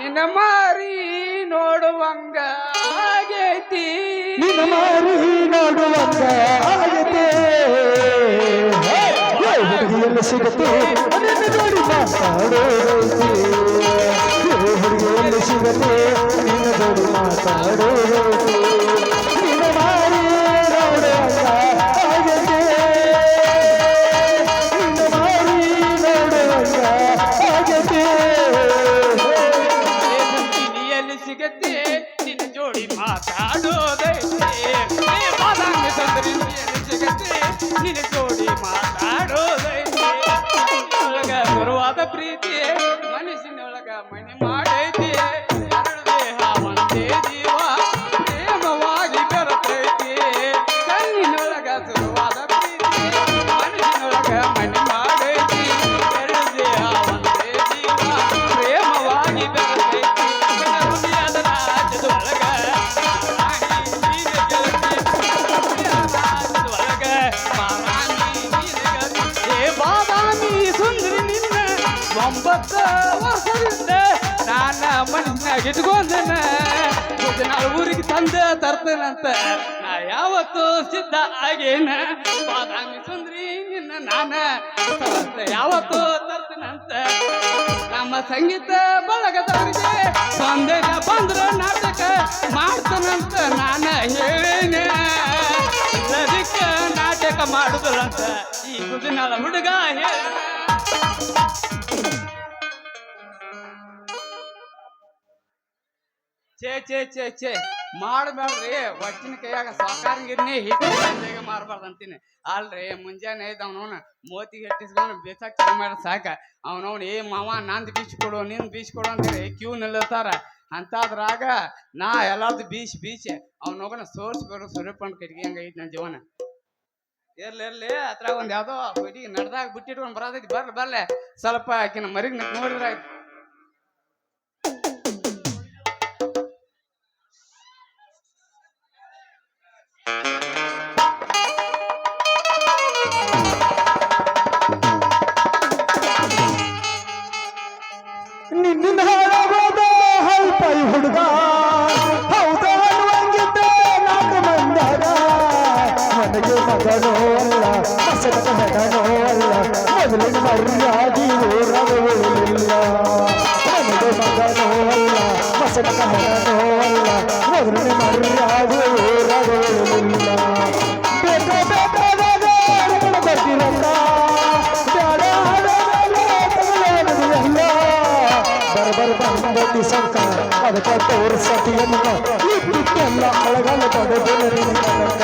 ನಿನ್ನ ಮಾರಿ ನೋಡುವಂಗ ಆಗೈತಿ ನಿನ್ನ ಮಾರಿ ನೋಡುವಂಗ ಆಗೈತೆ ಹುಡುಗಿಯಲ್ಲಿ ಸಿಗತ್ತೆ ನಿನ್ನ ಜೋಡಿ ಮಾತಾಡೋದೈತಿ ಹುಡುಗಿಯಲ್ಲಿ ಸಿಗತ್ತೆ ನಿನ್ನ ಜೋಡಿ ಮಾತಾಡೋದೈತಿ ನಿನ್ನ ಮಾರಿ ನೋಡುವಂಗ ಆಗೈತೆ ನಿನ್ನ ಮಾರಿ ನೋಡುವಂಗ ಆಗೈತೆ ಎಲ್ಲಿ ಸಿಗತ್ತೆ ನಿನ್ನ ಜೋಡಿ ಮಾತಾಡೋದೈತೆ ಬಾದಾಮಿ ಸಂದ್ರಿ ಎಲ್ಲಿ ಸಿಗತ್ತೆ ನಿನ್ನ ಜೋಡಿ ಮಾತಾಡೋದೈತೆ ಒಳಗ ಗುರುವಾದ ಪ್ರೀತಿ ಮನಸ್ಸಿನೊಳಗ ಮನೆ ಮಾಡೈತಿ ಎರಡು ದೇಹ ಒಂದೇ ಜೀವ ಪ್ರೇಮವಾಗಿ ಬೆರತೈತಿ ಕಣ್ಣಿನೊಳಗ ಸುರುವಾದ ಪ್ರೀತಿ ಮನಸ್ಸಿನೊಳಗ ಮನೆ ಮಾಡೈತಿ ಎರಡು ದೇಹ ಒಂದೇ ಜೀವ ಪ್ರೇಮವಾಗಿ ಬೆರತೈತಿ ದುನಿಯಾದ ರಾಜ್ಯದೊಳಗ ರಾಣಿ ನೀನೆ ಗೆಳತಿ ರಾಜ್ಯದೊಳಗ ಮಹಾರಾಣಿ ನೀನೆ ಗೆಳತಿ ಏ ಬಾದಾಮಿ ಸುಂದರಿ ನಿನ್ನ 9 ವರ್ಷದಿಂದ ನಾನ ಮಣ್ಣಾಗ ಇಟ್ಕೊಂಡನ ನಾಳೆ ಊರಿಗೆ ತಂದ ತರ್ತೇನಂತ ನಾ ಯಾವತ್ತು ಸಿದ್ಧ ಆಗೇನ ಬಾದಾಮಿ ಸುಂದರಿ ನಿನ್ನ ನಾನ ಯಾವತ್ತು ತರ್ತೇನಂತ ನಮ್ಮ ಸಂಗೀತ ಬಳಗದವರಿಗೆ ಸಂದೇಶ ಬಂದ್ರ ನಾಟಕ ಮಾಡ್ತಾನಂತ ನಾನ ಹೇಳೇನೆ ಅದಕ್ಕೆ ನಾಟಕ ಮಾಡುದರಂತ ಈ ಗುದಿನಾಳ ಹುಡುಗ ಹೇಳ ಛೇ ಛೇ ಛೇ ಛೇ ಮಾಡಬೇಡ್ರಿ ಒಟ್ಟಿನ ಕೈಯಾಗ ಸಾಕಾರಂಗಿರ್ನಿ ಹಿಟ್ಟಿಗೆ ಮಾರಬಾರ್ದು ಅಂತೀನಿ ಅಲ್ರಿ ಮುಂಜಾನೆ ಐದು ಅವನವನ ಮೋತಿಗೆ ಹೆಟ್ಟಿಸ್ಕೊಂಡು ಬೇಸಾಕ್ ಚಾಲು ಮಾಡಿ ಸಾಕ ಅವನವ್ನು ಏ ಮಾವ ನಂದು ಬೀಚ್ ಕೊಡು ನಿಂದು ಬೀಚ್ ಕೊಡು ಅಂತೇಳಿ ಕ್ಯೂ ನಿಲ್ಲತ್ತಾರ ಅಂತಾದ್ರಾಗ ನಾ ಎಲ್ಲಾರ್ದು ಬೀಚ್ ಅವ್ನೋಗನ ಸೋರ್ಸ್ಬೇಕು ಸೂರ್ಯಪಂಡ್ ಕಟ್ಗೆ ಹಂಗೈತಿ ನನ್ನ ಜೀವನ ಇರ್ಲಿ ಅದ್ರಾಗ ಒಂದು ಯಾವುದೋ ಹುಡುಗಿ ನಡ್ದಾಗ ಬಿಟ್ಟಿಟ್ಕೊಂಡು ಬರೋದೈತಿ ಬರ್ಲೆ ಸ್ವಲ್ಪ ಆಕಿನ ಮರಿಗೆ ನೋಡಿದ್ರೆ ಆಯ್ತು ನಿನ್ನ ಹಾಳಾಗೋದ ಹಲ್ಪೈ ಹುಡುಗ ಹೌದ ಅನ್ನುವಂಗಿದ್ದೆ ನಾಲ್ಕು ಮಂದರ ನನಗೆ ಮಗನೋ ಅಲ್ಲ ಮಸಕ ಮಗನೋ ಅಲ್ಲ ಮೊದಲಿನ ಮರ್ಯಾದಿ ಊರಾಗ ಉಳಿಲಿಲ್ಲ ನನಗೆ ಮಗನೋ ಅಲ್ಲ ಮಸಕ ಮಗನೋ ಅಲ್ಲ ಮೊದಲಿನ ಮರ್ಯಾದಿ ಊರಾಗ ಉಳಿಲಿಲ್ಲ ಬೇಕಾದಾಗ ಬರ್ತಿರಲ್ಲ ಬರಬರ ಬಂದತಿ ಸಂಕ ಅದಕ್ಕೆ ತೋರಿಸತಿಯನ್ನ ಇದ್ದಕ್ಕೆಲ್ಲ ಅಳಗಾಲ ಪಡೆದು ನಿನ್ನ ಕನಕ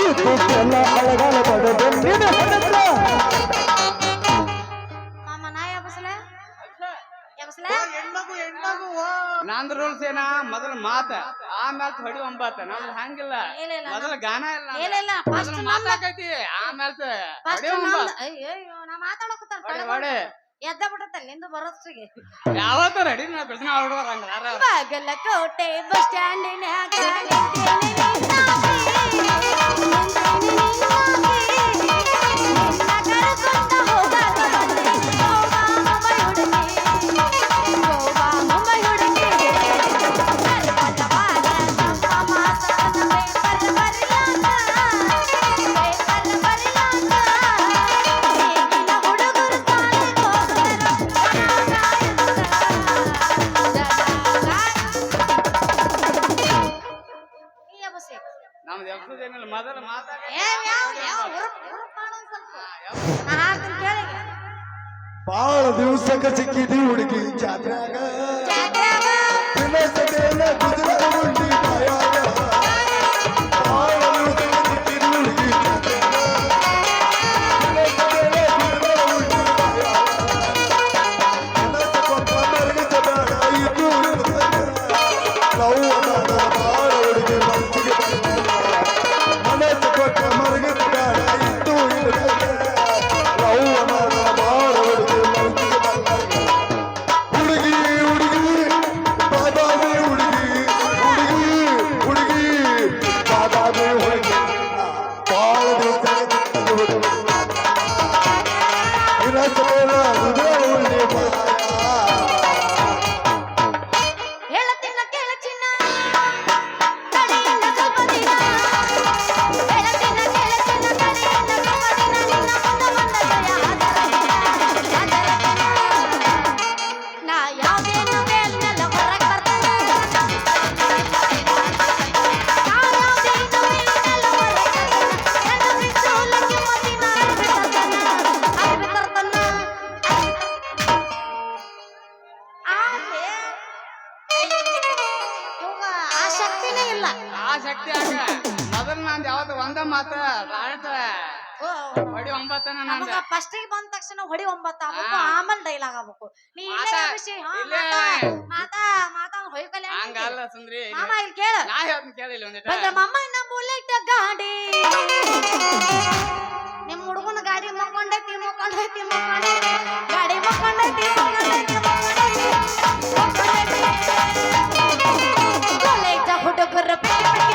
ಇದ್ದಕ್ಕೆಲ್ಲ ಅಳಗಾಲ ಪಡೆದು ನಿನ್ನ ಕನಕ ನಂದು ರೂಲ್ಸ್ ಏನ ಮೊದಲ ಮಾತ ಆಮೇಲೆ ಹೊಡಿ 9 ನಮ್ದು ಹಂಗಿಲ್ಲ ಮೊದಲ ಗಾನ ಇಲ್ಲ ಮೊದಲ ಮಾತಾಕೈತಿ ಆಮೇಲೆ ಹೊಡಿ 9 ಎದ್ದ ಬಿಡತ್ತೆ ನಿಂದು ಬರೋಷ್ಟಿಗೆ ಯಾವತ್ತು ರೆಡಿ ನಾ ಬಿಡ್ತೀನಿ ಅವ್ರ ಬಾಗಲಕೋಟೆ ಬಸ್ ಸ್ಟ್ಯಾಂಡಿನ್ಯಾಗ ನಮ್ದು ಎಲ್ಸದೇನಿಲ್ಲ ಮೊದಲ ಮಾತಾಡ ಬಾಳ ದಿವಸಕ್ಕ ಸಿಕ್ಕಿದಿ ಹುಡುಗಿ ಜಾತ್ರೆಯಾಗ ಗುಜರಾತ್ ಹುಡುಗಿ ಬಾಯಾಗ ಬಾಳ ದಿವಸಕ್ಕ ಸಿಕ್ಕಿದಿ ಹುಡುಗಿ ಯಾವ್ದೇನು ಮೇಲ್ಮೆಲ್ಲ ಹೊರಗ್ ಬರ್ತಾನ ಯಾವ್ಯಾವ್ದೇನು ಮೇಲ್ಮೆಲ್ಲ ಹೊರಗ್ ಬರ್ತಾನ ನನ್ನ ಬಿಚ್ಚೋಲಕ್ಕೆ ಮತ್ತಿನ ಅರ್ಬಿತರ್ತಾನ ಆದ್ರೆ ಇವಾಗ ಆ ಶಕ್ತಿನೇ ಇಲ್ಲ ಆ ಶಕ್ತಿ ಆಗ ಮೊದಲು ನಂದು ಯಾವತ್ತು ಒಂದ ಮಾತ ರಾಟ ಹೊಡಿ ಒಂಬತ್ತನ ನಂದ ನಮಗ ಫಸ್ಟಿಗೆ ಬಂದ ತಕ್ಷಣ ಹೊಡಿ 9 ಆಗ್ಬೇಕು ಹಾ. ಆಮೇಲೆ ಡೈಲಾಗ್ ಆಗ್ಬೇಕು ನೀ ಇಲ್ಲೇ ಮಾತಾ, ಅಭಿಷೇ ಹಾ ಇಲ್ಲೇ. ಮಾತಾ ಮಾತಾ ಹೊಯ್ಕಲೆ ಹಂಗಲ್ಲ ಸುಂದ್ರಿ ಮಾಮ ಇಲ್ಲಿ ಕೇಳ ನಾ ಹೇಳ್ತೀನಿ ಕೇಳಿಲ್ಲ ಒಂದಿಟ ಬಂದ ಮಮ್ಮನ ಬುಲೆಟ್ ಗಾಡಿ ನಿಮ್ ಹುಡುಗನ ಗಾಡಿ ಮಕ್ಕೊಂಡೈತಿ ಗಾಡಿ ಮಕ್ಕೊಂಡೈತಿ ಬುಲೆಟ್ ಹುಡುಗರ ಪಟ್ಟಿ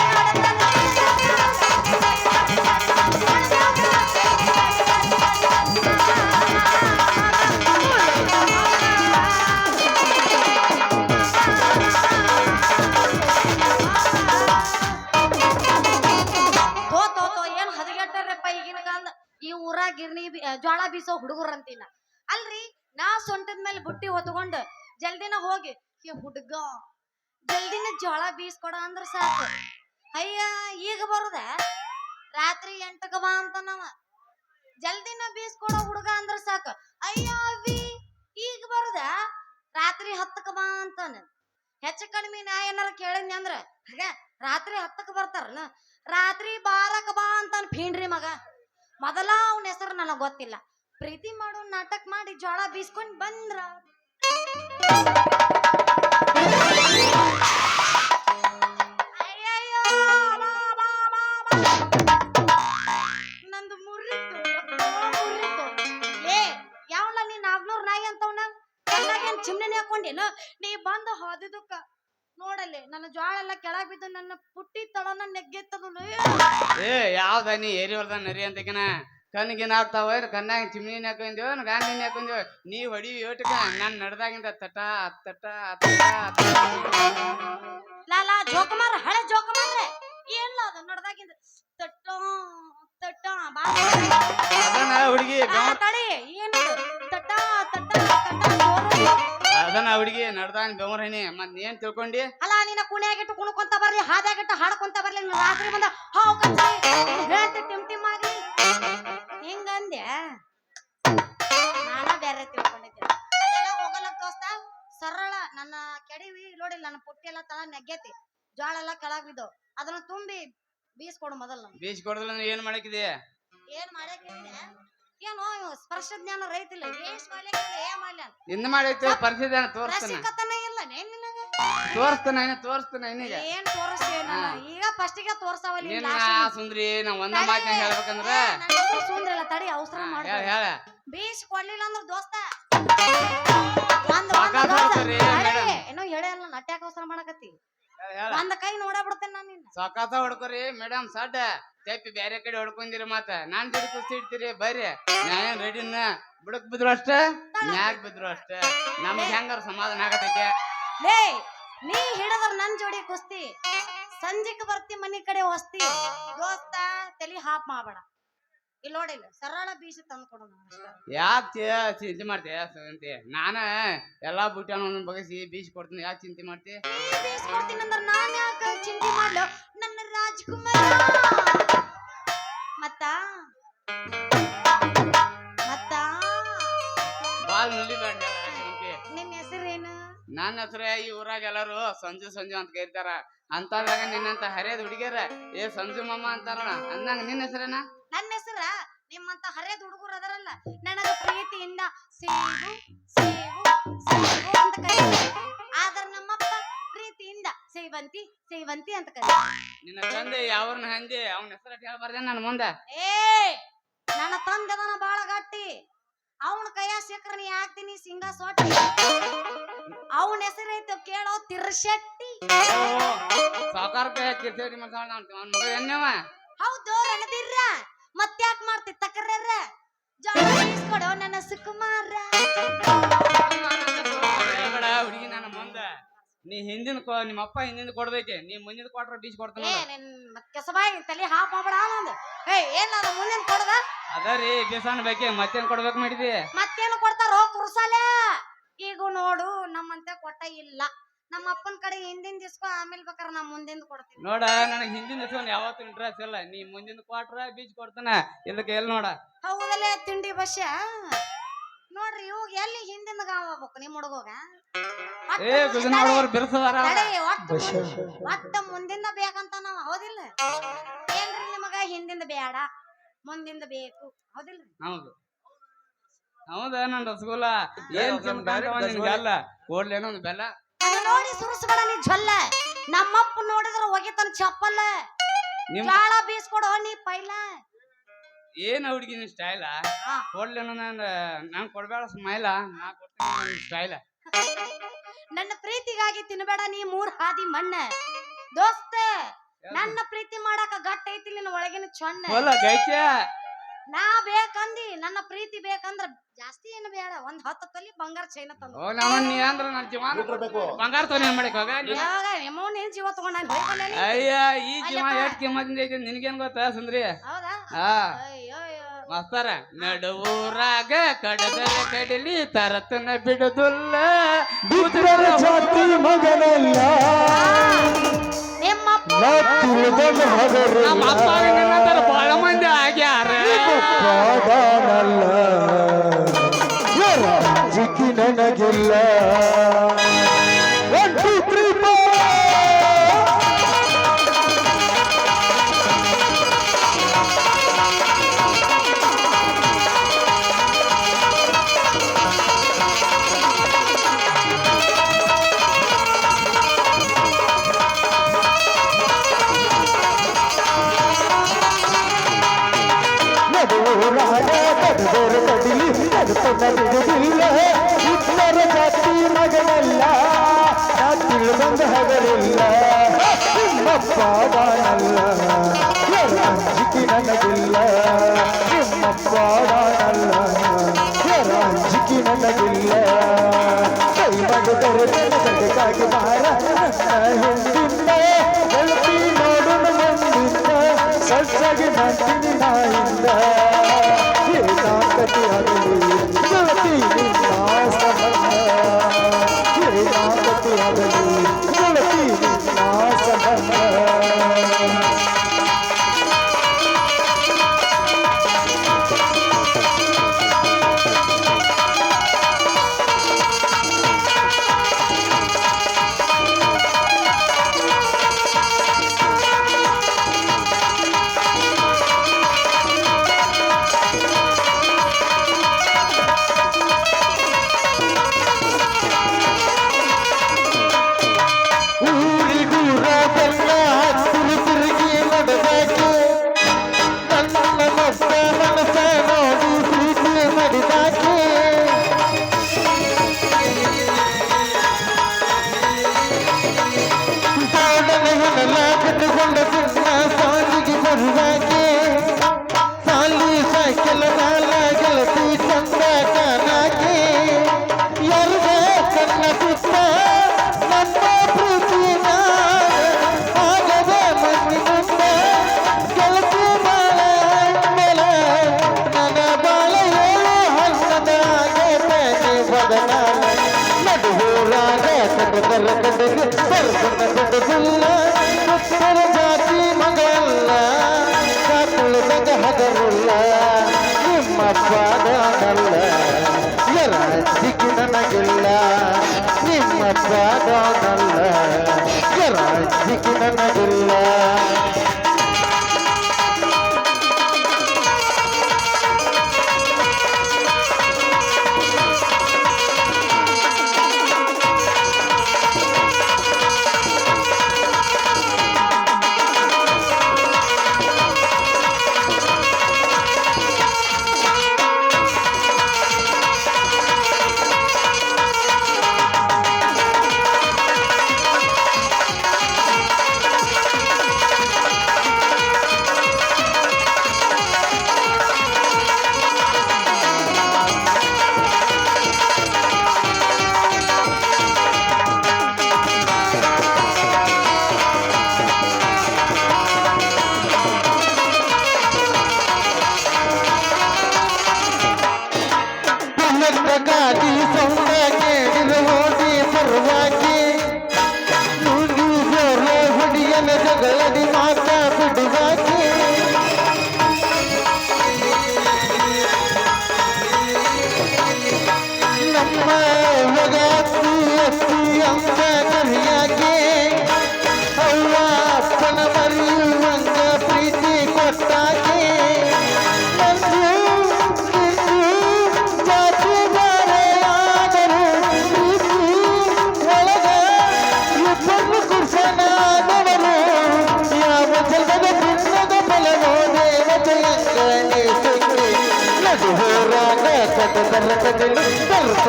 ಏನ್ ಹದಗೆಟ್ಟಾರಪ್ಪ ಈಗಿನ ಕಾಲ ಈ ಊರಾಗ ಗಿರ್ನಿ ಜ್ವಾಳ ಬೀಸೋ ಹುಡುಗರು ಅಂತೀನ ಅಲ್ರಿ ನಾ ಸೊಂಟದ ಮೇಲೆ ಬುಟ್ಟಿ ಹೊತ್ಕೊಂಡು ಜಲ್ದಿನ ಹೋಗಿ ಹುಡುಗ ಜಲ್ದಿನ ಜ್ವಾಳ ಬೀಸ್ಕೊಡ ಅಂದ್ರ ಸಾಕು ಅಯ್ಯ ಈಗ ಬರುದ ರಾತ್ರಿ 8ಕ್ಕೆ ಬಾ ಅಂತ ನಾವ ಜಲ್ದಿನ ಬೀಸ್ಕೊಡೋ ಹುಡುಗ ಅಂದ್ರ ಸಾಕು ಅಯ್ಯ ಅವಿ ಈಗ ಬರುದ ರಾತ್ರಿ 10ಕ್ಕೆ ಬಾ ಅಂತಾನ ಹೆಚ್ಚು ಕಡಿಮೆ ನಾ ಏನಾರ ಕೇಳಿದ್ನಿ ಅಂದ್ರ ಹಾಗ ರಾತ್ರಿ 10ಕ್ಕೆ ಬರ್ತಾರನ ರಾತ್ರಿ 12ಕ್ಕೆ ಬಾ ಅಂತಾನ ಫೀನ್ರಿ ಮಗ ಮೊದಲ ಅವನ ಹೆಸರು ನನಗ್ ಗೊತ್ತಿಲ್ಲ ಪ್ರೀತಿ ಮಾಡೋ ನಾಟಕ ಮಾಡಿ ಜ್ವಾಳ ಬೀಸ್ಕೊಂಡ್ ಬಂದ್ರ ಅಯ್ಯಯ್ಯೋ, ನಂದು ಮುರಿತು ಏ ಯಾವಲ್ಲ ನೀ 400 ನಾಯಿ ಅಂತವನ ಎಲ್ಲಾಗೇನ್ ಚಿಮ್ನೆ ಹಾಕೊಂಡೇನು ನೀ ಬಂದು ಹಾದಿದಕ್ಕ ನೋಡಲ್ಲಿ ನನ್ನ ಜ್ವಾಳ ಎಲ್ಲ ಕೆಳಗ್ ಬಿದ್ದು ನನ್ನ ಪುಟ್ಟಿ ತಳನ ನೆಗ್ಗೆತ್ತದು ಏ ಯಾವ್ದ ನೀ ಏರಿ ಹೊಲ್ದ ನರಿ ಅಂತಕಿನ ಕಣ್ಗಿನ ಆಗ್ತಾವ ಕಣ್ಣಾಗ ಚಿಮ್ನಿನ ಹಾಕೊಂದೇವ ಗಾಂಡಿನ ಹಾಕೊಂದೇವ ನೀ ಹೊಡಿ ಏಟಕ ನಾನ್ ನಡ್ದಾಗಿಂದ ತಟ ತಟ ತಟ ಲಾಲಾ ಜೋಕುಮಾರ್ ಹಳೆ ಜೋಕುಮಾರ್ರೆ ಏನಿಲ್ಲ ಅದು ನಡ್ದಾಗಿಂದ ತಟ್ಟ ತಟ್ಟ ಬಾ ಅದನ್ನ ಹುಡುಗಿ ತಡಿ ಏನಿದು ತಟ್ಟ ತಟ್ಟ ತಟ್ಟ ಜೋರು ಅದನ್ನ ಹುಡುಗಿ ನಡ್ದಾನ್ ಬೆವರನಿ ಮತ್ ಏನ್ ತಿಳ್ಕೊಂಡಿ ಅಲ್ಲ ನಿನ್ನ ಕುಣಿಯಾಗಿಟ್ಟು ಕುಣ್ಕೊಂತ ಬರ್ಲಿ ಹಾದಾಗಿಟ್ಟು ಹಾಡ್ಕೊಂತ ಬರ್ಲಿ ನೀನ್ ರಾತ್ರಿ ಬಂದ ಹಾವು ಕಚ್ಚಿ ಹೇಳ್ತಿ ಟಿಮ್ ಆಗ್ಲಿ ಹಿಂಗಂದೆ ನಾನ ಬೇರೆ ತಿಳ್ಕೊಂಡಿದ್ದೆ ಅದೆಲ್ಲ ಹೋಗಲ್ಲ ದೋಸ್ತ ಸರಳ ನನ್ನ ಕೆಡಿವಿ ನೋಡಿಲ್ಲ ನನ್ನ ಪುಟ್ಟಿ ಎಲ್ಲ ತಳ ನೆಗ್ಗೈತಿ ಜ್ವಾಳ ಎಲ್ಲ ಕೆಳಗ್ ಬಿದ್ದವು ಅದನ್ನ ತುಂಬಿ ಬೀಸ್ಕೊಡು ಮೊದಲು ಬೀಚ್ ಕೊಡದಲ್ಲ ಏನ್ ಮಾಡಕಿದೆ ಏನ್ ಮಾಡಕ್ಕಿದೆ ಏನೋ ಸ್ಪರ್ಶ ಜ್ಞಾನ ರೈತಿಲ್ಲ ಏಸ್ ಮಾಡ್ಲಿಕ್ಕೆ ಏ ಮಾಡ್ಲ ಇನ್ನು ಮಾಡೈತೆ ಪರಿಸ್ಥಿತಿ ತೋರಿಸ್ತಾನ ರಸಿಕತನ ಇಲ್ಲ ನಿನಗ ತೋರಿಸ್ತಾನ ಇನ್ನೀಗ ಏನ್ ತೋರಿಸ್ತೇನ ಈಗ ಫಸ್ಟಿಗೆ ತೋರ್ಸಾವಲ್ಲಿ ನಿನ್ನ ಸುಂದ್ರಿ ನಾ ಒಂದ ಮಾತನ್ನ ಹೇಳ್ಬೇಕಂದ್ರ ಸುಂದ್ರಲ್ಲ ತಡಿ ಅವಸರ ಮಾಡ ಹೇಳ ಬೀಸ್ ಕೊಡ್ಲಿಲ್ಲ ಅಂದ್ರ ದೋಸ್ತ ಸಾಕಾಗ್ ಹೋಗ್ತಾರ್ರಿ ಮೇಡಮ್. ಏನೋ ಹೇಳಲ್ಲ ನಟ್ಯಾಕ ಅವಸರ ಮಾಡಕತ್ತಿ ಹೇಳ ಒಂದ್ ಕೈ ನೋಡ ಬಿಡ್ತೇನೆ ನಾನು ನಿನ್ನ ಸಾಕಾತ ಹೊಡ್ಕೊರಿ ಮೇಡಮ್ ಸಡ್ಡ ತೆಪ್ಪಿ ಬೇರೆ ಕಡೆ ಹೊಡ್ಕೊಂಡಿರಿ ಮಾತ ನಾನ್ ಜೋಡಿ ಕುಸ್ತಿ ಇಡ್ತೀರಿ ಬರ್ರಿ ನಾನೇನ್ ರೆಡಿನ ಬುಡಕ್ ಬಿದ್ರು ಅಷ್ಟ ಮ್ಯಾಗ್ ಬಿದ್ರು ಅಷ್ಟ ನಮ್ಗೆ ಹೆಂಗಾರ ಸಮಾಧಾನ ಆಗತೈತೆ ಲೇ ನೀ ಹಿಡದ್ರ ನನ್ ಜೋಡಿ ಕುಸ್ತಿ ಸಂಜೆಕ್ ಬರ್ತಿ ಮನಿ ಕಡೆ ಹೊಸ್ತಿ ದೋಸ್ತ ತಲಿ ಹಾಪ್ ಮಾಡಬೇಡ ಇಲ್ಲಿ ನೋಡಿಲ್ಲ ಸರಳ ಬೀಜ ತಂದು ಕೊಡು ಯಾಕೆ ಚಿಂತೆ ಮಾಡ್ತೀಯ ಸಂತಿ ನಾನ ಎಲ್ಲಾ ಬುಟ್ಟಾನ ಒಂದೊಂದ್ ಬಗಸಿ ಬೀಜ ಕೊಡ್ತೀನಿ ಯಾಕೆ ಚಿಂತೆ ಮಾಡ್ತಿ ಬೀಜ ಕೊಡ್ತೀನಿ ಅಂದ್ರೆ ನಾನ್ ಯಾಕೆ ಚಿಂತೆ ಮಾಡ್ಲು ನನ್ನ ರಾಜ್ಕುಮಾರ ಮತ್ತ ಬಾಲ್ ನುಲಿ ಬೇಡ ಸಂತಿ ನಿನ್ನ ಹೆಸರೇನು ನನ್ನ ಹೆಸರೇ ಈ ಊರಾಗ ಎಲ್ಲಾರು ಸಂಜು ಸಂಜು ಅಂತ ಕರೀತಾರ ಅಂತದಾಗ ನಿನ್ನಂತ ಹರಿಯದ ಹುಡುಗಿಯರ ಏ ಸಂಜು ಮಮ್ಮ ಅಂತಾರಣ ಅಂದಂಗ ನಿನ್ನ ಹೆಸರೇನ ನನ್ನ ಹೆಸರ ನಿಮ್ಮಂತ ಹರಿಯದ ಹುಡುಗರು ಅದರಲ್ಲ ನನಗ ಪ್ರೀತಿಯಿಂದ ಸೇವು ಸೇವು ಸೇವು ಅಂತ ಕರೀತಾರೆ ಆದ್ರ ನಮ್ಮಪ್ಪ ಪ್ರೀತಿಯಿಂದ ಸೇವಂತಿ ಸೇವಂತಿ ಅಂತ ಕರೀತಾರೆ ನಿನ್ನ ತಂದೆ ಯಾವ್ರನ್ನ ಹಂದಿ ಅವನ ಹೆಸರು ಹೇಳ್ಬಾರ್ದೆ ನನ್ನ ಮುಂದೆ ಏ ನನ್ನ ತಂದೆದನ ಬಾಳ ಗಟ್ಟಿ ಅವನ ಕೈಯ ಸಿಕ್ಕ್ರನಿ ಹಾಕ್ತೀನಿ ಸಿಂಗ ಸೊಟ್ಟಿ ಅವನ ಹೆಸರೈತು ಕೇಳೋ ತಿರ್ಶೆಟ್ಟಿ ಸಾಕಾರ ಕೈ ಕಿರ್ಸೇರಿ ಮಾಡ್ತಾಳ ಅವ್ನ ಮಗ ಎನ್ನವ ಹೌದು ನನದಿರ್ರ ಮತ್ತ್ಯಾಕ್ ಮಾಡ್ತಿ ತಕರ್ರ ಜಾಸ್ಕೊಡೋ ನನ್ನ ಸುಕುಮಾರ ಹೇಳ್ಬೇಡ ಹುಡುಗಿ ನನ್ನ ಮುಂದೆ ನೀ ಹಿಂದಿನ ನಿಮ್ಮ ಅಪ್ಪ ಹಿಂದಿಂದ ಕೊಡ್ದೈತಿ ನೀ ಮುಂದಿನ ಕೊಟ್ರ ಬೀಚ್ ಕೊಡ್ತಾನ ಏ ನಿನ್ ಕೆಸಬಾಯಿ ತಲೆ ಹಾಪ್ ಮಾಡ್ಬೇಡ ಅನ್ನೋದು ಏ ಏನ್ ನಾನು ಮುಂದಿನ ಕೊಡದ ಅದರಿ ಬೀಸಣ್ಣ ಬೇಕೆ ಮತ್ತೇನ್ ಕೊಡ್ಬೇಕು ಮಾಡಿದಿ ಮತ್ತೇನು ಕೊಡ್ತಾರೋ ಕುರ್ಸಾಲೆ ಈಗ ನೋಡು ನಮ್ಮಂತೆ ಕೊಟ್ಟ ಇಲ್ಲ. ನಮ್ಮ ಅಪ್ಪನ ಕಡೆ ಹಿಂದಿಂದ ಇಸ್ಕೊ, ಆಮೇಲೆ ಬೇಕಾರೆ ನಾ ಮುಂದಿಂದ ಕೊಡ್ತೀನಿ. ನೋಡ ನನಗೆ ಹಿಂದಿನ ಇಸ್ಕೊಂಡ್ ಯಾವತ್ತು ಇಂಟ್ರೆಸ್ಟ್ ಇಲ್ಲ. ನೀ ಮುಂದಿನ ಕ್ವಾಟ್ರ ಬೀಚ್ ಕೊಡ್ತಾನ, ಇದಕ್ಕೆ ಎಲ್ಲಿ ನೋಡ. ಹೌದಲ್ಲೇ ತಿಂಡಿ ಬಸ್ಯ ನೋಡ್ರಿ, ಇವಾಗ ಎಲ್ಲಿ ಹಿಂದಿಂದ ಗಾಂವ್ ಆಗ್ಬೇಕು ನಿಮ್ ಹುಡುಗೋಗ. ಏ ಬಿಜನೋಡವ್ರು ಬಿರ್ಸದಾರ. ಒಟ್ಟ ಮುಂದಿಂದ ಬೇಕಂತ ನಾವ್, ಹೌದಿಲ್ಲ? ಏನ್ರಿ ನಿಮಗ ಹಿಂದಿಂದ ಬೇಡ ಮುಂದಿಂದ ಬೇಕು, ಹೌದಿಲ್ರಿ? ಹೌದು ಹೌದ. ನನ್ ರಸಗುಲ್ಲ ಏನ್ ನಿನ್ಗಲ್ಲ ಕೊಡ್ಲೇನೋ ಒಂದು ಬೆಲ್ಲ. ನೋಡಿ ಸುರಿಸ್ಬೇಡ ನೀ ಜೊಲ್ಲ. ನಮ್ಮಪ್ಪ ನೋಡಿದ್ರ ಒಗಿತನ ಚಪ್ಪಲ್ಲ. ಜಾಳ ಬೀಸ್ಕೊಡೋ ನೀ ಪೈಲ. ಏನ್ ಹುಡುಗಿ ನಿನ್ ಸ್ಟೈಲ? ಕೊಡ್ಲೇನೋ ನಾನ್ ಕೊಡ್ಬೇಡ ಸ್ಮೈಲ, ನಾ ಕೊಡ್ತೀನಿ ಸ್ಟೈಲ. ನನ್ನ ಪ್ರೀತಿಗಾಗಿ ತಿನ್ಬೇಡ ನೀ 3 ಹಾದಿ ಮಣ್ಣ. ದೋಸ್ತ, ನನ್ನ ಪ್ರೀತಿ ಮಾಡಾಕ ಗಟ್ಟ ಐತಿ ನಿನ್ನ ಒಳಗಿನ ಚೊಣ್ಣ. ನಾ ಬೇಕಂದಿ, ನನ್ನ ಪ್ರೀತಿ ಬೇಕಂದ್ರ ಜಾಸ್ತಿ ಏನು ಬೇಡ, 10 ತೊಲಿ ಬಂಗಾರ ಚೈನ ತಂದು. ನೀ ಅಂದ್ರ ನನ್ ಜೀವ ಬಂಗಾರ ತೊಗೊಂಡ್ ಏನ್ ಮಾಡಕ್ ಹೋಗ? ನೀನ್ ಜೀವ ತಗೊಂಡ ಅಯ್ಯ, ಈ ಜೀವ ಎಷ್ಟ್ ಕಿಮ್ಮದಿಂದ ಐತಿ ನಿನ್ಗೇನ್ ಗೊತ್ತಾ ಸುಂದ್ರಿ? ಹೌದಾ? ಮಾಸ್ತರ ನಡುವೂರಾಗ ಕಡದರ ಕಡಲಿ ತರತನ ಬಿಡುದಿಲ್ಲ, ಬಿದ್ದರ ಜಾತಿ ಮಗನಲ್ಲ, ನಮ್ಮ ಅಪ್ಪ ನಿನ್ನಂತರ ಬಹಳ ಮಂದಿ ಆಗ್ಯಾರ. ಜಿಕ್ಕಿ ನನಗಿಲ್ಲ. 1 2 3 4 ಕಡಲಿ ತರತನ ಬಿಡುದಿಲ್ಲ, ಇಬ್ಬರ ಜಾತಿ ಮಗನಲ್ಲ, ನಾ ತಿಳಿದಂದ ಹಗಲಿಲ್ಲ, ನಿಮ್ಮಪ್ಪ ನಾನಲ್ಲ, ಅಂಜಿಕೆ ನನಗಿಲ್ಲ, ನಿಮ್ಮಪ್ಪ ನಾನಲ್ಲ, ಅಂಜಿಕೆ ನನಗಿಲ್ಲ. ಕೈ ಮಾಡಿದರೆ ನನಗಾಗಿ ಮಾರ ನನ್ನ ಹಿಂದಿಂದ ಗೆಳತಿ ನೋಡು ಮುಂದಿಂದ ಸಜ್ಜಾಗಿ ಮಾಡ್ತೀನಿ ನಾಯಿಂದ. ಏಕಾಂತತೆ ಆಗಲಿ ಗೆಳತಿ ನಿನ್ನ ಸಂಬಂಧ, ಏಕಾಂತತೆ ಆಗಲಿ ಗೆಳತಿ ನಿನ್ನ ಸಂಬಂಧ. ಜಾತಿ ಮಗಲ್ಲ, ಕಾತುಳಿದಾಗ ಹಗರುಲ್ಲ, ನಿಮ್ಮಪ್ಪ ನಾನಲ್ಲ, ಅಂಜಿಕೆ ನನಗಿಲ್ಲ, ನಿಮ್ಮಪ್ಪ ನಾನಲ್ಲ, ಅಂಜಿಕೆ ನನಗಿಲ್ಲ.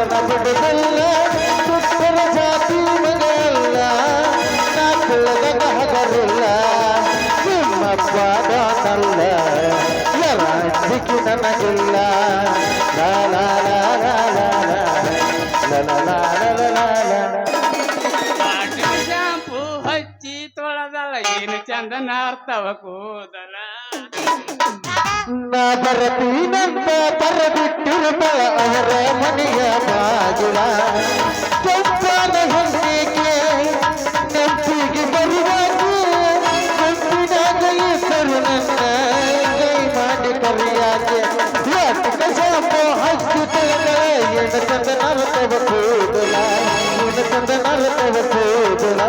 ಬಿಡುದಿಲ್ಲ ದುಷ್ಟರ ಜಾತಿ ಮಗಲ್ಲ ನಾ ಕುಳದ ಹಗರಿಲ್ಲ ನಿಮ್ಮಪ್ಪ ನಾನಲ್ಲ ಯರಾಜಿಗೆ ನನಗಿಲ್ಲ ಲಾ ಲಾ ಲಾ ಲಾ ಲಾ ಲಾ ಲಾ ಲಾ ಲಾ ಲಾ ಲಾ. ಶಾಂಪು ಹಚ್ಚಿ ತೊಳೆದಲ್ಲ ಏನು ಚಂದ ನಾರ್ತವ ಕೂದಲ ನಾ ಬರತೀನಂತ ಬರಬಿಟ್ಟಿರುತ್ತಳ ಅವರ ಮನೆಯ ಬಾಗಿಲ ಕೆಂಪಾದ ಹೊಂದಿಗೆ ನೆಂಪಿಗೆ ಬರುವಾಗ ನೆಂಪಿನಾಗ ಇದ್ದರು ನನ್ನ ಕೈ ಮಾಡಿ ಕರಿಯಾಕೆ ಯಾಕ ಶಾಂಪು ಹಚ್ಚಿ ತೊಳೆದಳ ಏನು ಚಂದ ನಾರ್ತವ ಕೂದಲ ಏನು ಚಂದ ನಾರ್ತವ ಕೂದಲ.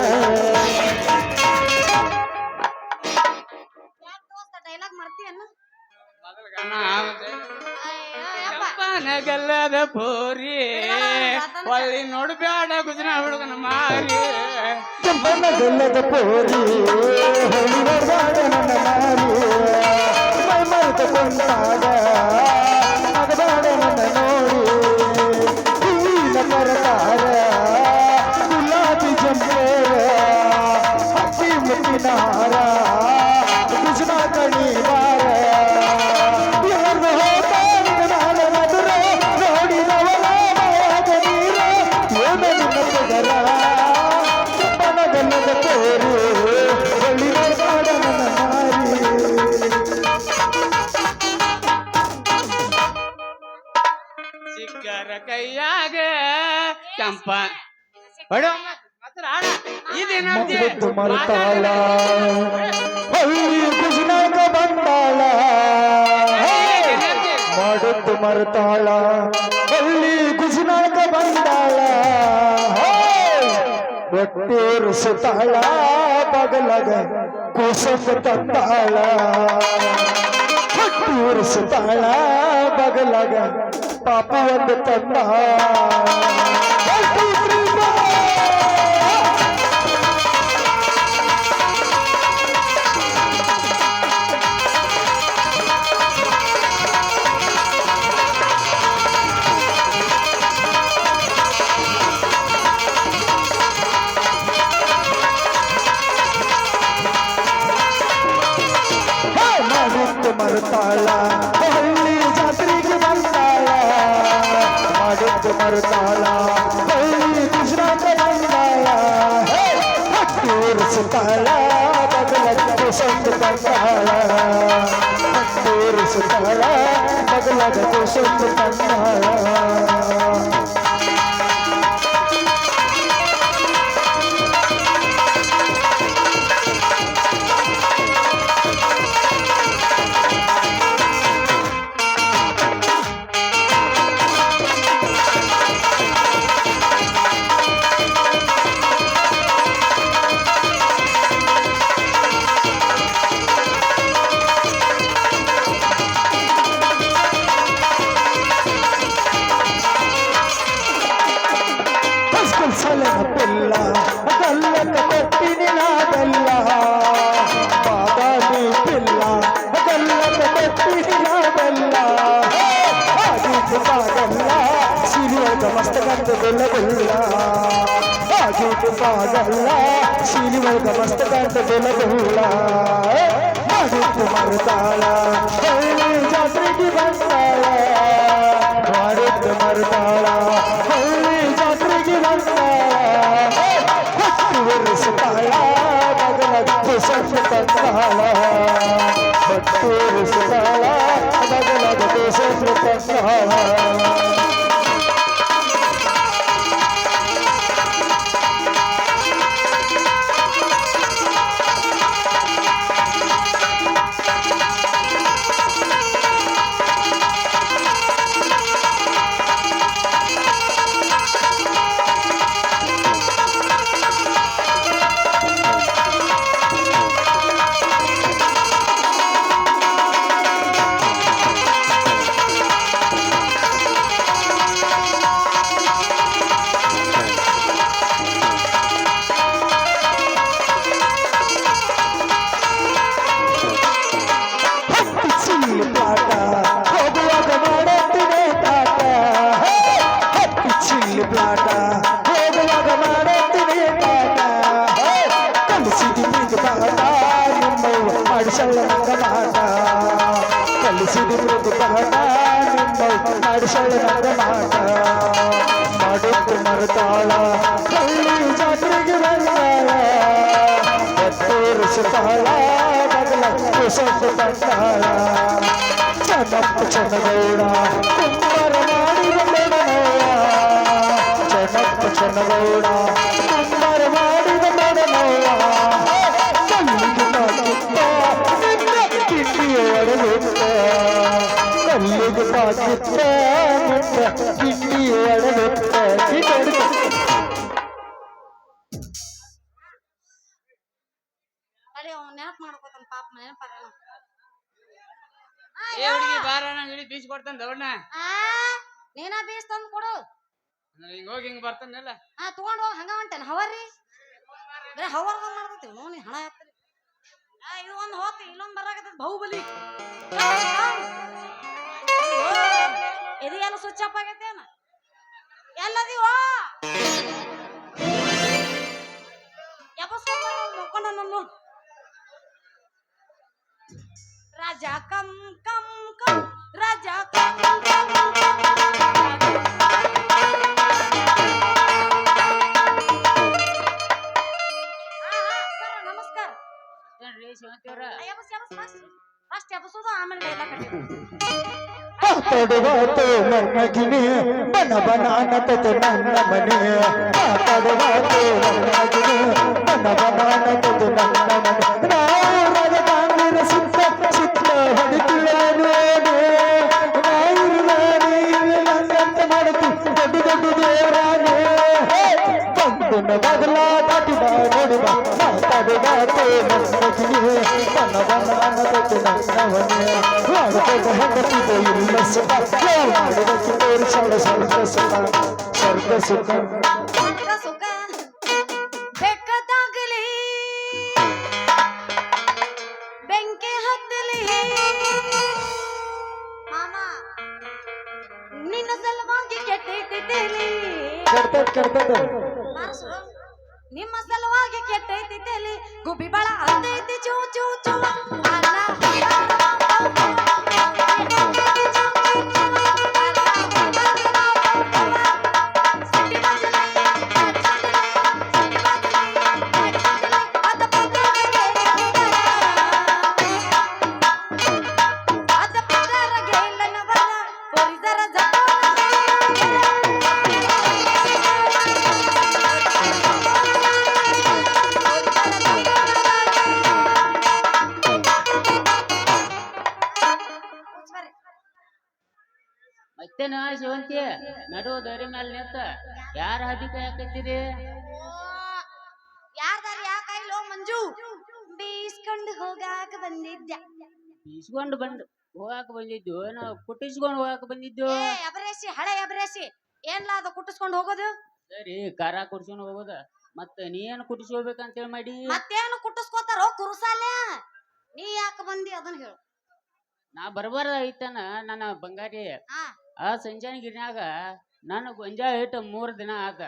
ಡೈಲಾಗ್ ಮರ್ತಿಯನ್ನ ನಗಲ್ಲದ ಪೋರಿ ಒಳ್ಳಿ ನೋಡ್ಬ್ಯಾಡ ಗುಜನ ಹುಡುಗನ ಮಾರಿ ಗಲ್ಲದ ಪೋರಿ ಹೊಳಿಬಾಡ ನನ್ನ ಮಾರಿ ಮೈ ಮರೆತ ಕೊಂಡಾಗ ಮಗಬಾಡ ನನ್ನ ನೋಡಿ ಹೂವಿನ ಪರತಾರ ಗುಲಾಬಿ ಜಂಪೇರ ಹಕ್ಕಿ ಮುತ್ತಿನ ಹಾರ ಕೃಷ್ಣ ಕಣಿ ಬಾರ ಯಾರು ಹೋತಾರಿನ ನಾಳ ಮಧುರ ನೋಡಿದವರ ಮೋಗ ನೀರ ಏನ ನಿನ್ನ ಪದರ ಗಲ್ಲದ ಪೋರಿ ಹೊಳಿಬಾಡ ನನ್ನ ಮಾರಿ. ಸಿಕ್ಕರ ಕೈಯಾಗ ಚಂಪ ಹೊಡು ಮಾತ್ರ ಆಡ ಇದೇನಂತೆ ಮುತ್ತು ಮರುತಾಳ ಹಳ್ಳಿ ಕೃಷ್ಣಾಗ ಬಂದಾಳ ಮಾಡುತ್ತು ಮರುತಾಳ ಹಳ್ಳಿ ಕೃಷ್ಣಾಗ ಬಂದಾಳ ಒಟ್ಟೇರಿಸುತ್ತಾಳ ಬಗಲಗ ಕುಸಂಬ ತಂದಾಳ ಒಟ್ಟೇರಿಸುತ್ತಾಳ ಬಗಲಗ ಪಾಪ ಒಂದು ತಂದಾಳ. ಮಾಡಿತ್ತು ಮರುತಾಳ ಹಳ್ಳಿ ಜಾತ್ರೆಗೆ ಬಂದಾಳ ಮಾಡಿತ್ತು ಮರುತಾಳ ಹಳ್ಳಿ ಕೃಷ್ಣಾಗ ಬಂದಾಳ ಹಟ್ಟೂರಿಸುತ್ತಾಳ ಬಗಲಗ ಸಂತ ತಂದಾಳ ಹಟ್ಟೂರಿಸುತ್ತಾಳ ಬಗಲಗ ಸಂತ ತಂದಾಳ. ಸಲನ ಪಿಲ್ಲ ಗಲ್ಲಕ ಕೊಟ್ಟಿನಿ ನಾ ಬೆಲ್ಲ ಬಾದಾಮಿ ಪಿಲ್ಲ ಗಲ್ಲಕ ಕೊಟ್ಟಿನಿ ನಾ ಬೆಲ್ಲ ಆಗಿದ್ದು ಬಾಗಲ್ಲ ಸಿರಿಯದ ಮಸ್ತಕಂತ ಬೆಲ್ಲಗುಲ್ಲ ಆಗಿದ್ದು ಬಾಗಲ್ಲ ಸಿರಿಯದ ಮಸ್ತಕಂತ ಬೆಲ್ಲಗುಲ್ಲ ಮಾಡಿದ್ದು ಮರುತಾಳ ಹಳ್ಳಿ ಜಾತ್ರೆಗೆ ಬಂದಾಳ ಮಾಡಿದ್ದು ಮರುತಾಳ ಹಳ್ಳಿ ಜಾತ್ರೆಗೆ ಬಂದಾಳ ಒಟ್ಟುವರಿಸುತ್ತಾಳ ಬಗಲತ್ತು ಸಂತ ತಂದಾಳ ಒಟ್ಟುವರಿಸುತ್ತಾಳ ಬಗಲತ್ತು ಸಂತ ತಂದಾಳ. ಮಾಡಿಸಲ್ಲ ನಂಗ ಮಾಟ ಕಲಿಸಿದ ಪ್ರತಿಪಾಠ ನಿನ್ನ ಮಾಡಿಸಲ್ಲ ನಂಗ ಮಾಟ ಮಾಡಿದ್ದು ಮರುತಾಳ ಹಳ್ಳಿ ಜಾತ್ರೆಗೆ ಬಂದಾಳ ತೋರಿಸುತ್ತಾಳ ಬದಲ ಕುಸತ್ತು ತಂದಾಳ ಚೆನ್ನಪ್ಪ ಚೆನ್ನಗೌಡ ಕುಂಬಾರ ಮಾಡಿದ ಮೇಡನವ್ವ ಚೆನ್ನಪ್ಪ ಚೆನ್ನಗೌಡ ಕುಂಬಾರ ಮಾಡಿದ ಮೇಡನವ್ವ ಕಲ್ಲಿಗೆ ತಾಕಿತ್ತ ನಿನ್ನ ಕಿಂಡಿಯ ಒಡಗುತ್ತ ಕಲ್ಲಿಗೆ ತಾಕಿತ್ತ ನಿನ್ನ ಕಿಂಡಿಯ ಒಡಗುತ್ತ ಅರೆ ಅವ್ನ ನೆನಪು ಮಾಡ್ಕೋತಾನ ಪಾಪ ನೆನಪಾರ ಏ ಹುಡುಗಿ ಬಾರ ನಂಗೆ ಇಳಿ ಬೀಚ್ ಕೊಡ್ತಾನೆ ದೌಡ್ನ ನೀನ ಬೀಸ್ ತಂದು ಕೊಡು ಹಿಂಗ ಹೋಗಿ ಹಿಂಗ ಬರ್ತಾನಲ್ಲ ತಗೊಂಡ್ ಹೋಗಿ ಹಂಗ ಹೊಂಟೇನ ಹವರ್ರಿ ಬರೀ ಹವರ್ದಾಗ ಮಾಡ್ಕೊತೀವಿ ನೋಡಿ ಹಣ ಹಾಕ್ತೀರಿ ಇದು ಒಂದು ಹೋಗ್ತಿ ಇಲ್ಲೊಂದು ಬರಾಕತ್ತ ಬಾಹುಬಲಿ ಇದು ಎಲ್ಲ ಸ್ವಿಚ್ ಅಪ್ ಆಗೈತೇನ ಎಲ್ಲದೀವೋ ಮುಕ್ಕೊಂಡ ನಮ್ಮ ರಾಜ ಕಂ ಕಂ ಕಂ ರಾಜ ಕಂ ಕಂ ನಮಸ್ಕಾರ ಫಸ್ಟ್ ಎಬ್ಸೋದು ಆಮೇಲೆ ಎಲ್ಲ ಮಾತಾಡುವಾತು ನನ್ನ ಗಿಣಿ ಬನ ಬನ ಅನ್ನತತೆ ನನ್ನ ಮನೆ ಮಾತಾಡುವಾತು ನನ್ನ ಗಿಣಿ ಬನ ಬನ ಅನ್ನತತೆ ನನ್ನ ಮನೆ ನಾವು ಕಾಂಗ್ರೆನ ಸುತ್ತ ಸುತ್ತ ಹೊಡಿತಿಳೇನು ನಾವು ನಂಗಂತ ಮಾಡುತ್ತಿ ದೊಡ್ಡ ದೊಡ್ಡ ದೇವರಾನೆ ಬಂದಿನ ಬದಲ ದಾಟಿದ ನೋಡಿದ ಮಾತಾಡುವಾತು ನನ್ನ ಗಿಣಿ ಬನ ಬನ ಅನ್ನತತೆ ನನ್ನ ಮನೆ ಮಾಡಿದ ಹೆಂಗತಿದೆ ಇಲ್ಲ ಸುಖ ಮಾಡಿದ ತೋರಿಸಳ ಸ್ವರ್ಗ ಸುಖ ಸ್ವರ್ಗ ಸುಖ ಸುಖ ಬೆಕ್ಕದಾಗಲಿ ಬೆಂಕಿ ಹತ್ತಲಿ ಮಾಮ ನಿನ್ನ ಸಲುವಾಗಿ ಕೆಟ್ಟೈತಿದ್ದೇಲಿ ಕೆಡ್ತದ ನಿಮ್ಮ ಸಲುವಾಗಿ ಕೆಟ್ಟೈತಿದ್ದೇಲಿ ಗುಬ್ಬಿ ಬಾಳ ಅಂತೈತಿ ಚೂ ಚೂ ಚೂ ಅಲ್ಲ ಮತ್ತೇನ ಶಿವಂತಿ ನಡು ದರಿ ಮೇಲೆ ನಿಂತ ಯಾರ ಹದಿ ಕಾಯಕತ್ತೀರಿ ಯಾರ್ದಾರ ಯಾಕಾಯ್ಲೋ ಮಂಜು ಬೀಸ್ಕೊಂಡು ಹೋಗಾಕ ಬಂದಿದ್ದೆ ಬೀಸ್ಕೊಂಡು ಹೋಗಾಕ ಬಂದಿದ್ದು ನಾವು ಕುಟ್ಟಿಸ್ಕೊಂಡು ಹೋಗಾಕ ಬಂದಿದ್ದು ಎಬರೇಸಿ ಹಳೆ ಎಬರೇಸಿ ಏನ್ಲ ಅದು ಕುಟ್ಟಿಸ್ಕೊಂಡು ಹೋಗೋದು ಸರಿ ಖಾರ ಕುಡ್ಸ್ಕೊಂಡು ಹೋಗೋದ ಮತ್ತ ನೀ ಏನ್ ಕುಟ್ಟಿಸ್ಕೋಬೇಕಂತೇಳಿ ಮಾಡಿ ಮತ್ತೇನು ಕುಟ್ಟಿಸ್ಕೋತಾರೋ ಕುರುಸಾಲೆ ನೀ ಯಾಕೆ ಬಂದಿ ಅದನ್ನ ಹೇಳು ನಾ ಬರ್ಬಾರ ಐತನ ನನ್ನ ಬಂಗಾರಿ ಆ ಸಂಜಾನ ಗಿರಿನಾಗ ನಾನು ಗೊಂಜಾಳ ಇಟ್ಟು 3 ದಿನ ಆತ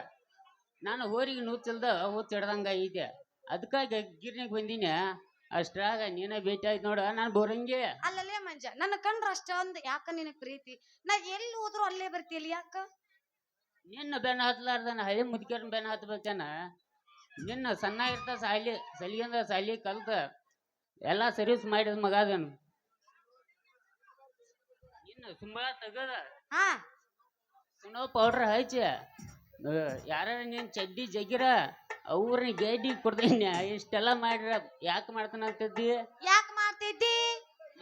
ನಾನು ಹೋರಿಗೆ ನೂಚಿಲ್ದ ಹುಚ್ಚಿಡ್ದಂಗ ಐತೆ ಅದಕ್ಕಾಗಿ ಗಿರ್ನಿಗೆ ಬಂದಿನಿ ಅಷ್ಟ್ರಾಗ ನೀನ ಭೇಟಿ ಆಯ್ತು ನೋಡ ನಾನು ಬೋರಂಗಿ ಅಲ್ಲಲ್ಲೇ ಮಂಜ ನನ್ನ ಕಂಡ್ರ ಅಷ್ಟೊಂದು ಯಾಕ ನಿನಗ್ ಪ್ರೀತಿ ನಾ ಎಲ್ಲಿ ಹೋದ್ರು ಅಲ್ಲೇ ಬರ್ತೀಯಲ್ಲ ಯಾಕ ನಿನ್ನ ಬೆನ್ನ ಹತ್ಲಾರ್ದನ ಹಳಿ ಮುದ್ಕೇರ್ನ ಬೆನ್ನ ಹತ್ಬೇಕನ ನಿನ್ನ ಸಣ್ಣಾಗಿರ್ತ ಸಲಿಗಿಂದ ಸಾಲಿ ಕಲ್ತ ಎಲ್ಲ ಸರ್ವಿಸ್ ಮಾಡಿದ ಮಗ ಅದನು ನಿನ್ನ ಸುಂಬಳ ತೆಗದ ಸುನೋ ಪೌಡ್ರ್ ಹಚ್ಚಿ ಯಾರ ನೀನ್ ಚಡ್ಡಿ ಜಗಿರ ಅವ್ರನ್ನ ಗೇಡಿ ಕೊಡ್ತೀನಿ ಇಷ್ಟೆಲ್ಲ ಮಾಡ್ರ ಯಾಕೆ ಮಾಡ್ತಾನಂತದ್ದಿ ಯಾಕೆ ಮಾಡ್ತಿದ್ದಿ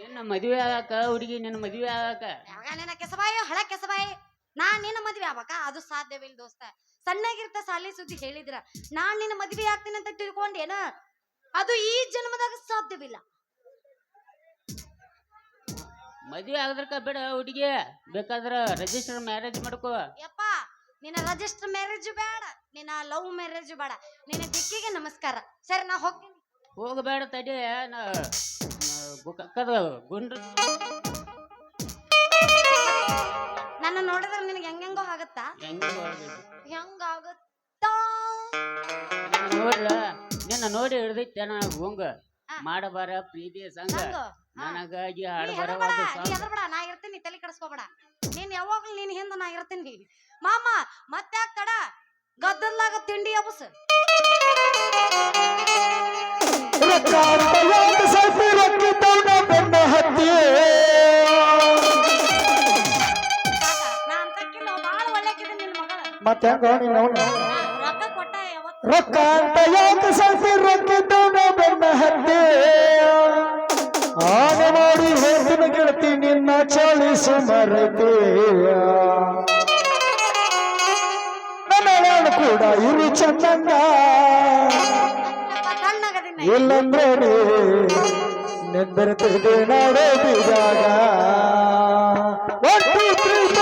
ನಿನ್ನ ಮದುವೆ ಆಗಾಕ ಹುಡುಗಿ ನಿನ್ನ ಮದುವೆ ಆಗಾಕ ನಿನ್ನ ಕೆಸಬಾಯಿ ಹಳ ಕೆಸಬಾಯಿ ನಾನ್ ನಿನ್ನ ಮದ್ವೆ ಆಗ್ಬೇಕ ಅದು ಸಾಧ್ಯವಿಲ್ಲ ದೋಸ್ತ ಸಣ್ಣಗಿರ್ತ ಸಾಲಿ ಸುದ್ದಿ ಹೇಳಿದ್ರ ನಾನ್ ನಿನ್ನ ಮದ್ವೆ ಆಗ್ತೀನಿ ಅಂತ ತಿಳ್ಕೊಂಡೇನ ಅದು ಈ ಜನ್ಮದಾಗ ಸಾಧ್ಯವಿಲ್ಲ ಮದುವೆ ಆಗದ್ರಕ ಬೇಡ ಹುಡುಗಿ ಬೇಕಾದ್ರ ರಿಜಿಸ್ಟರ್ ಮ್ಯಾರೇಜ್ ಮಾಡ್ಕೋ ಯಪ್ಪ ನಿನ್ನ ರಿಜಿಸ್ಟರ್ ಮ್ಯಾರೇಜ್ ಬೇಡ ನಿನ್ನ ಲವ್ ಮ್ಯಾರೇಜ್ ಬೇಡ ನಿನ್ನ ದಿಕ್ಕಿಗೆ ನಮಸ್ಕಾರ ಸರಿ ನಾ ಹೋಗ್ತೀನಿ ಹೋಗಬೇಡ ತಡಿ ಕಕ್ಕದ ಗುಂಡ್ರ ನನ್ನ ನೋಡಿದ್ರೆ ನಿನಗೆ ಹೆಂಗೋ ಆಗತ್ತಾ ಹೆಂಗಾಗುತ್ತಾ ನೋಡ್ರ ನಿನ್ನ ನೋಡಿ ಹಿಡ್ದೈತೆ ನನಗೆ ಗುಂಗ ಮಾಡಬಾರ ಪ್ರೀತಿ ಸಂಘ ಸಂಘ. ನನಗಾಗಿ ನೀ ಹಾಡಬಾರ ಹೆದರ್ಬೇಡ, ಒಂದು ನೀ ಸಾಂಗ್ ಹೆದರ್ಬೇಡ, ನಾ ಇರ್ತೀನಿ, ತಲೆ ಕೆಡಿಸ್ಕೋಬೇಡ. ನೀನ್ ಯಾವಾಗ್ಲೂ ನೀನ್ ಹಿಂದ ನಾ ಇರ್ತೀನಿ. ಮಾಮ ಮತ್ತ್ಯಾಕ್ ತಡ, ಗದ್ದಲ್ಲಾಗ ತಿಂಡಿ ಎಬಸ್. ರೊಕ್ಕ ಅಂತ ಯಾಕೆ ಸ್ವಲ್ಪ ರೊಕ್ಕಿದ್ದವನ ಬೆನ್ನ ಹತ್ತಿ ನಾ ಅಂತಕ್ಕಿಲ್ಲ, ಬಾಳ ಒಳ್ಳೆಕಿದ್ದೀನಿ ನಿನ್ ಮಗಳ. ಮತ್ತೆ ಹೆಂಗ ನೀನು ರೊಕ್ಕ ಕೊಟ್ಟ ಯಾವತ್ತು ರೊಕ್ಕ ಅಂತ ಯಾಕೆ ಸ್ವಲ್ಪ ರೊಕ್ಕಿದ್ದವನ ಬೆನ್ನ ಹತ್ತಿ ಆನ ಮಾಡಿ ಹೇಳ್ತಿನ ಗೆಳತಿ ನಿನ್ನ ಚಾಳಿಸು ಮರತೆ ನನ್ನ ಕೂಡ ಇರು ಚಂದಂಗ ತಣ್ಣಗದಿನ ಇಲ್ಲಂದ್ರೆ ನೆಂದರ್ತಿದೆ ನಾಡೋ ಬೀಜಾಗ ಒಟ್ಟು ಪ್ರೀತ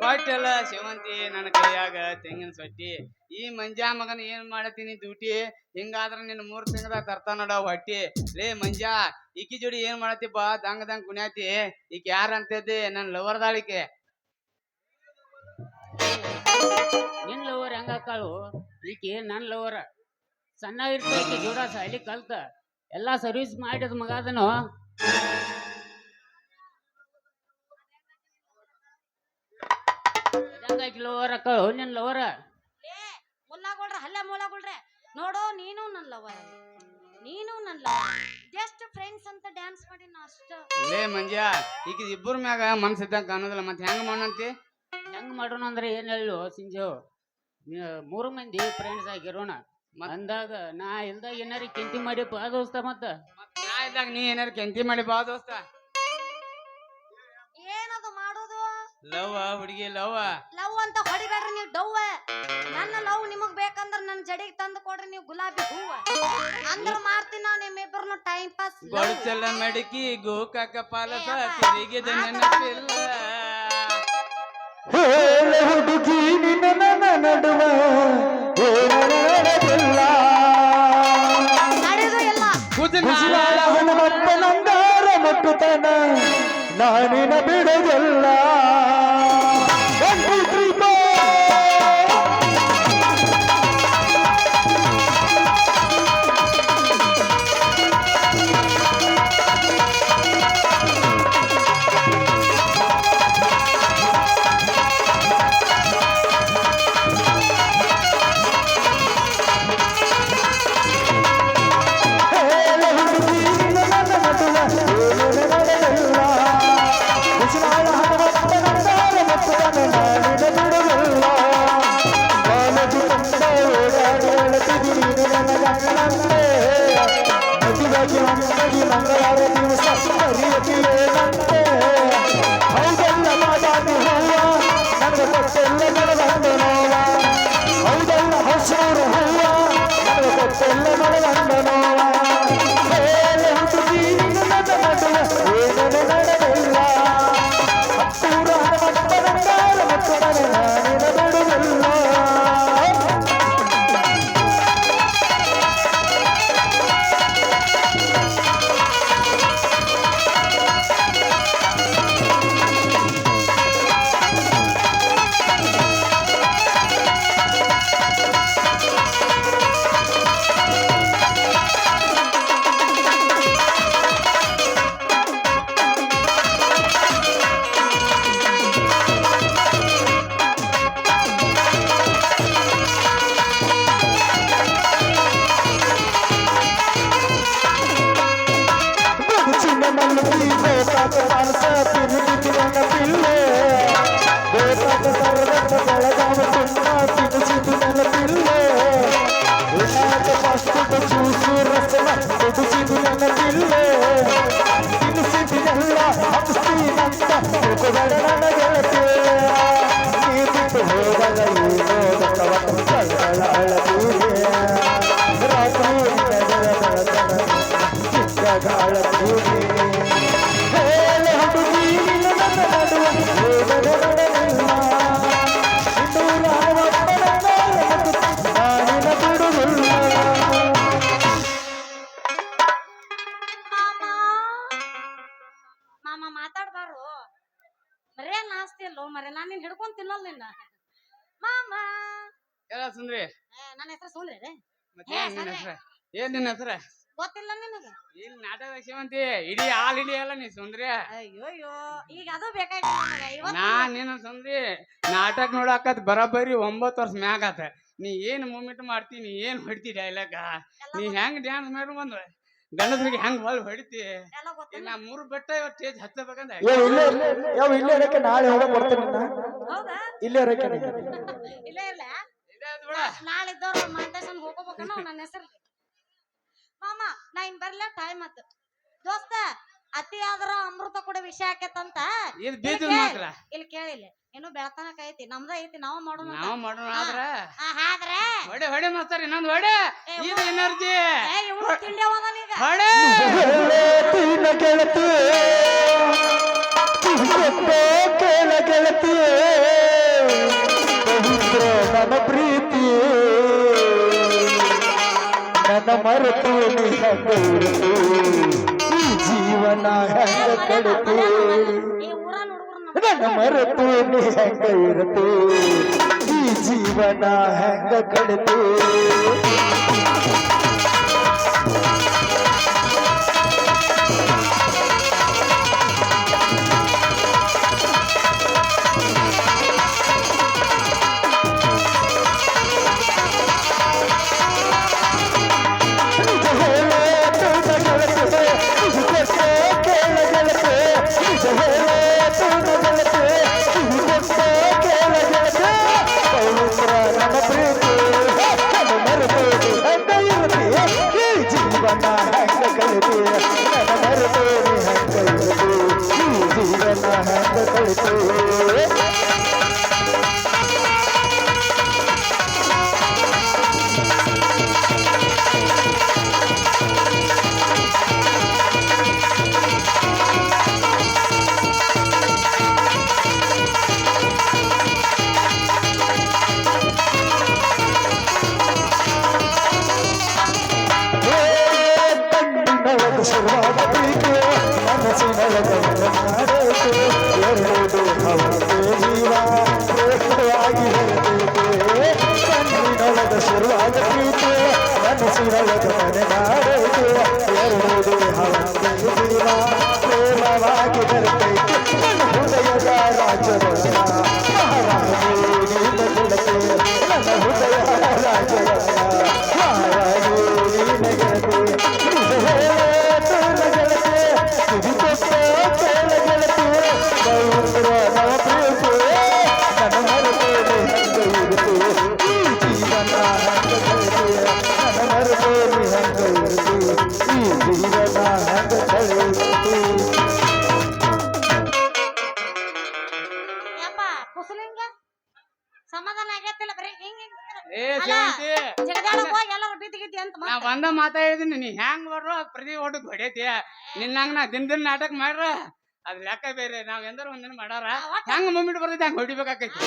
ಕೊಟ್ಟೆಲ್ಲ ಸೇವಂತಿ ನನ್ನ ಕೈಯಾಗ ತೆಂಗಿನ ಸೊಟ್ಟಿ ಈ ಮಂಜಾ ಮಗನ ಏನ್ ಮಾಡತೀನಿ ಡ್ಯೂಟಿ ಹಿಂಗಾದ್ರ ನಿನ್ನ 3 ತಿಂಗಳದಾಗ ತರ್ತಾ ನೋಡ ಹೊಟ್ಟಿ ಲೇ ಮಂಜಾ ಈಕಿ ಜೋಡಿ ಏನ್ ಮಾಡತ್ತಿಪ್ಪ ದಂಗ ಕುಣ್ಯಾತಿ ಈಕಿ ಯಾರ ಅಂತಿದ್ದೆ ನನ್ ಲವರ್ ದಾಳಿಕೆ ನಿನ್ ಲವರ್ ಹೆಂಗಾಕಾಳು ಈಕಿ ನನ್ ಲವರ್ ಸಣ್ಣ ಇರ್ತೈತಿ ಜೋಡ ಸಾಲಿ ಕಲ್ತ ಎಲ್ಲಾ ಸರ್ವಿಸ್ ಮಾಡಿದ ಮಗ ಅದನು ಲವರ್ ಅಕ್ಕಳು ನಿನ್ ಲವರ ಮುಲ್ಲಾಗೊಳ್ರ ಹಲ್ಲ ಮುಲ್ಲಾಗೊಳ್ರೆ ನೋಡು ನೀನು ನನ್ ಲವರ್ ಜಸ್ಟ್ ಫ್ರೆಂಡ್ಸ್ ಅಂತ ಡ್ಯಾನ್ಸ್ ಮಾಡಿ ನಾ ಅಷ್ಟ ಲೇ ಮಂಜಾ ಈಗ ಇಬ್ಬರ ಮ್ಯಾಗ ಮನ್ಸಿದ್ದಂಗ ಕಾಣೋದಿಲ್ಲ ಮತ್ತೆ ಹೆಂಗ್ ಮಾಡಂತಿ ಹೆಂಗ್ ಮಾಡೋಣ ಅಂದ್ರೆ ಏನ್ ಹೇಳು ಸಿಂಜು 3 ಮಂದಿ ಫ್ರೆಂಡ್ಸ್ ಆಗಿರೋಣ ಅಂದಾಗ ನಾ ಇಲ್ದಾಗ ಏನಾರ ಕೆಂತಿ ಮಾಡಿ ಬಾ ದೋಸ್ತ ಮತ್ತ ನಾ ಇದ್ದಾಗ ನೀ ಏನಾರ ಕೆಂತಿ ಮಾಡಿ ಬಾ ದೋಸ್ತ ಏನ ಏನದು ಮಾಡೋದು ಲವ್ ಹುಡುಗಿ ಲವ್ ಲವ್ ಅಂತ ಹೊಡಿಬೇಡ್ರಿ ನೀವು ಡವ್ವ ನನ್ನ ಲವ್ ನಿಮಗ್ ಬೇಕಂದ್ರ ನನ್ನ ಜಡಿಗೆ ತಂದು ಕೊಡ್ರಿ ನೀವು ಗುಲಾಬಿ ಹೂವ ಅಂದ್ರ ಮಾಡ್ತೀನಿ ನಾವು ನಿಮ್ಮಿಬ್ಬರನ್ನು ಟೈಮ್ ಪಾಸ್ ಬಡಚಲ ಮಡಕಿ ಗೋಕಾಕ ಪಾಲಸ ತಿರುಗಿದ ನೆನಪಿಲ್ಲ ಹೇಳ ಹುಡುಗಿ ನಿನ್ನ ನನ್ನ ನಡುವ ನಡೆದಿಲ್ಲ ನಡೆದು ಇಲ್ಲ ಕುಸಿಲಾಳ ಹನುಮಪ್ಪ ನಂದಾರ ಮುಟ್ಟುತನ ನಾನಿನ ಬಿಡುವುದಿಲ್ಲ ಮಂಗಳವಾರ ದಿವಸ ಕರಿಯತಿಯೇನಂತೆ ಹೌದಲ್ಲ ಮಾತಾಡಿ ಹೂವ ನನಗೆ ಗೊತ್ತೆಲ್ಲ ನಡೆದಂದು ನೋವ ಹೌದಲ್ಲ ಹಸೂರು ಹೂವ ನನಗೆ ಗೊತ್ತೆಲ್ಲ ನಡೆದಂದು ನೋವ ಹೇಳ ಹುಡುಗಿ ನನ್ನ ನಡುವೆ ಏನೂ ನಡೆದಿಲ್ಲ ಹತ್ತೂರ ಹನುಮಪ್ಪನಂದಾರ ಮಕ್ಕಳನೆ ನಾನಿನ ಬಿಡುವುದಿಲ್ಲ ಮಾಮ ಮಾತಾಡ್ಬಾರು ಬರೇ ನಾಸ್ತಿ ಅಲ್ಲೋ ಮರೆ ನಾನು ನಿನ್ ಹಿಡ್ಕೊಂಡ್ ತಿನ್ನಲ್ಲ ನಿನ್ನ ಮಾಮ ಎಲ್ಲ ಸುಂದ್ರಿ ನನ್ನ ಹೆಸರು ಸುಂದ್ರಿ ರೀ ಮತ್ತೆ ನಿನ್ನ ಹೆಸರ ಏನ್ ನಿನ್ನ ಹೆಸರ ಗೊತ್ತಿಲ್ಲ ನಿನಗ ಇಲ್ಲಿ ನಾಟಕ ಶ್ರೀಮಂತಿ ಇಡೀ ಆಲ್ ಹಿಡಿಯಲ್ಲ ನೀ ಸುಂದ್ರಿ ಅಯ್ಯೋಯ್ಯೋ ಈಗ ಅದು ಬೇಕಾಗಿಲ್ಲ ನಾ ನೀನು ಸುಂದ್ರಿ ನಾಟಕ ನೋಡಾಕತ್ ಬರೋಬ್ಬರಿ 9 ವರ್ಷ ಮ್ಯಾಗ ಆತ ನೀ ಏನ್ ಮೂಮೆಂಟ್ ಮಾಡ್ತೀನಿ ಏನ್ ಹೊಡಿತಿ ಡೈಲಾಗ ನೀ ಹೆಂಗ್ ಡ್ಯಾನ್ಸ್ ಮಾಡಿ ಬಂದ ಗಂಡಸ್ರಿಗೆ ಹೆಂಗ್ ಹೊಡಿತಿ ಇಲ್ಲ 3 ಬೆಟ್ಟ ಇವತ್ತು ಸ್ಟೇಜ್ ಹಚ್ಚಬೇಕಂತ ಇಲ್ಲೇ ಇರಕ್ಕೆ ನಾಳೆ ಹೋಗ ಕೊಡ್ತೇನೆ ಹೌದಾ ಇಲ್ಲೇ ಇರಕ್ಕೆ ಇಲ್ಲೇ ಇಲ್ಲ ನಾಳಿದ್ದವ್ರು ಮಾಂತೇಶನ್ ಹೋಗೋಬೇಕನ್ನೋ ನನ್ನ ಹೆಸರು ಮಾಮ ನಾ ಇನ್ ಬರ್ಲ ಟೈಮ್ ಆತು ದೋಸ್ತ ಅತಿ ಆದ್ರ ಅಮೃತ ಕೂಡ ವಿಷಯ ಆಕೇತಂತ ಇಲ್ಲಿ ಕೇಳಿಲ್ಲ ಇನ್ನು ಬೆಳತನಕ ಐತಿ ನಮ್ದ ಐತಿ ನಾವು ಮಾಡೋಣ ಆದ್ರೆ ಹೊಡೆ ಮಾಸ್ತಾರ ಇನ್ನೊಂದು ಹೊಡೆ ಇದು ಎನರ್ಜಿ ತಿಂಡಿ ಅವನೀಗ ಗೆಳತಿ ಗೆಳತಿ ನನ್ನ ಪ್ರೀತಿ ನನ್ನ ಮರೆತು ಈ ಜೀವನ ಹೆಂಗ ಕಡಿತು ನನ್ನ ಮರೆತು ಹೆಂಗ ಇರತು ಈ ಜೀವನ ಹೆಂಗ ಕಡಿತು ನನ್ನ ಪ್ರೀತಿ ನನ್ನ ಮರೆತು ಹೆಂಗ ಇರತು ಜೀವನ ಹೆಂಗ ಕಳಿತು ಶುರುವಾದ ಪ್ರೀತಿ ಮನಸ್ಸಿನೊಳಗೆ ಮಾಡಬೇಕು ಎರಡು ಅವನಿಗೆ ಜೀವ ಪ್ರೇಮವಾಗಿ ಹೇಳಬೇಕು ಕಣ್ಣಿನೊಳಗೆ ಶುರುವಾದ ಪ್ರೀತಿ ಮನಸ್ಸಿನೊಳಗೆ ಮನೆ ಮಾಡಬೇಕು ಎರಡು ಅವನಿಗೆ ಜೀವ ಪ್ರೇಮವಾಗಿ ಬರಬೇಕು ನನ್ನ ಹೃದಯದ ರಾಜರನ್ನ ಮಹಾರಾಣಿ ನೀನ ಗೆಳತಿ ನನ್ನ ಹೃದಯ ರಾಜರನ್ನ ಮಹಾರಾಣಿ ನೀನ ಗೆಳತಿ ಯಪ್ಪ ಕುಸಲಿಂಗ ಸಮಾಧಾನ ಆಗೈತಿಲ್ಲ ಬರೀ ಹಿಂಗ್ ಹಿಂಗ್ ಏ ಸೇವಂತಿ ಜಗದಾಳಕ್ ಹೋಗಿ ಎಲ್ಲ ಒಟ್ಟಿ ತೆಗಿತಿ ಅಂತ ನಾ ಒಂದ ಮಾತಾ ಹೇಳಿದೀನಿ ನೀ ಹೆಂಗ್ ಬರ್ರೋ ಅದ್ ಪ್ರತಿ ಒಟ್ಟು ಹೊಡೈತಿ ನಿನ್ನಂಗ ನಾ ದಿನ ನಾಟಕ ಮಾಡ್ರ ಅದ್ ಲೆಕ್ಕ ಬೇರೆ ನಾವ್ ಎಂದ್ರ ಒಂದಿನ ಮಾಡಾರ ಹೆಂಗ್ ಮೂಮೆಂಟ್ ಬರ್ತೈತಿ ಹಂಗ ಹೊಡಿಬೇಕಾಕೈತಿ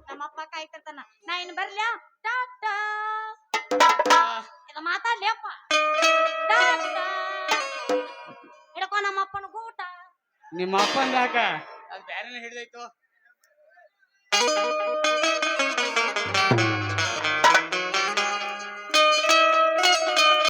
ನಮ್ಮಪ್ಪ ಕಾಯ್ತಿರ್ತಾನ ನಾ ಇನ್ ಬರ್ಲ್ಯಾ ಟಾಟಾ ಇಲ್ಲ ಮಾತಾಡ್ಲಿಯಪ್ಪ ಟಾಟಾ ಹಿಡ್ಕೊ ನಮ್ಮಪ್ಪನ ಗೂಟ ನಿಮ್ಮ ಅಪ್ಪಂದ ಯಾಕ ಅದ್ ಬ್ಯಾರೆನ ಹಿಡಿದೈತು